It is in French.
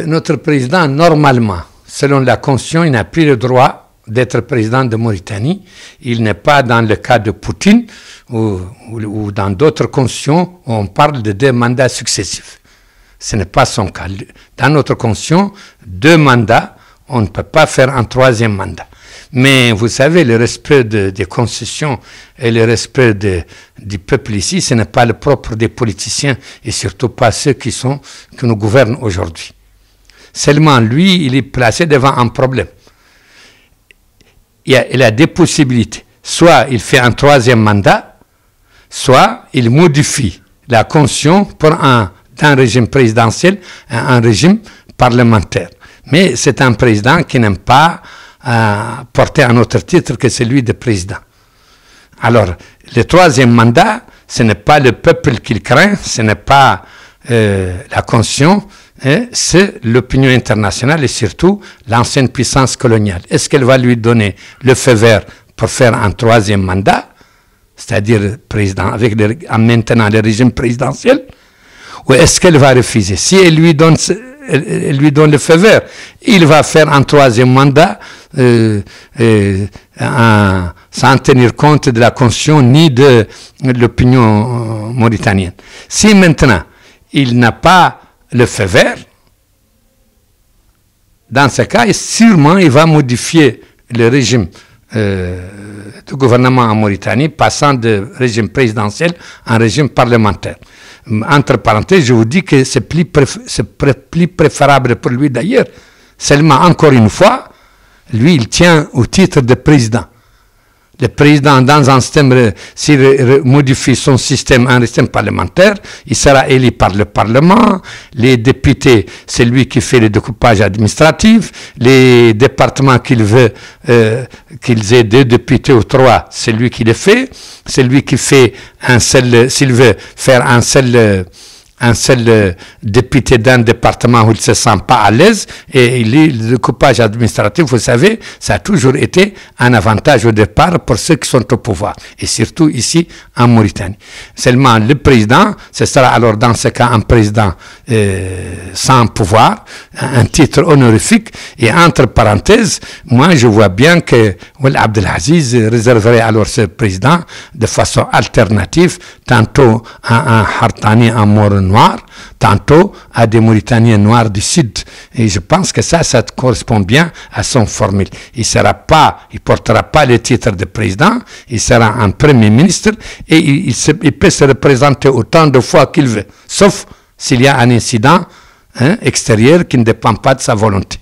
notre président, normalement, selon la Constitution, il n'a plus le droit d'être président de Mauritanie. Il n'est pas dans le cas de Poutine ou dans d'autres constitutions où on parle de 2 mandats successifs. Ce n'est pas son cas. Dans notre constitution, 2 mandats, on ne peut pas faire un 3e mandat. Mais vous savez, le respect des constitutions et le respect du peuple ici, ce n'est pas le propre des politiciens et surtout pas ceux qui nous gouvernent aujourd'hui. Seulement, lui, il est placé devant un problème. Il a 2 possibilités. Soit il fait un 3e mandat, soit il modifie la constitution pour d'un régime présidentiel à un régime parlementaire. Mais c'est un président qui n'aime pas porter un autre titre que celui de président. Alors, le 3e mandat, ce n'est pas le peuple qu'il craint, ce n'est pas la Constitution, c'est l'opinion internationale et surtout l'ancienne puissance coloniale. Est-ce qu'elle va lui donner le feu vert pour faire un 3e mandat, c'est-à-dire président, en maintenant le régime présidentiel, ou est-ce qu'elle va refuser? Si elle lui donne le feu vert, il va faire un 3e mandat sans tenir compte de la Constitution ni de l'opinion mauritanienne. Si maintenant il n'a pas le feu vert, dans ce cas, sûrement il va modifier le régime de gouvernement en Mauritanie, passant de régime présidentiel à un régime parlementaire. Entre parenthèses, je vous dis que c'est plus préférable pour lui d'ailleurs. Seulement, encore une fois, lui, il tient au titre de président. Le président, dans un système, s'il modifie son système en système parlementaire, il sera élu par le Parlement. Les députés, c'est lui qui fait le découpage administratif. Les départements qu'il veut qu'ils aient 2 députés ou 3, c'est lui qui les fait. C'est lui qui fait s'il veut faire un seul député d'un département où il ne se sent pas à l'aise, et le découpage administratif, vous savez, ça a toujours été un avantage au départ pour ceux qui sont au pouvoir, et surtout ici en Mauritanie. Seulement le président, ce sera alors dans ce cas un président sans pouvoir, un titre honorifique, et entre parenthèses, moi je vois bien que Ould Abdelaziz réserverait alors ce président de façon alternative, tantôt à un Hartani en mort noir, tantôt à des Mauritaniens noirs du Sud. Et je pense que ça correspond bien à son formule. Il portera pas le titre de président, il sera un premier ministre et il peut se représenter autant de fois qu'il veut, sauf s'il y a un incident extérieur qui ne dépend pas de sa volonté.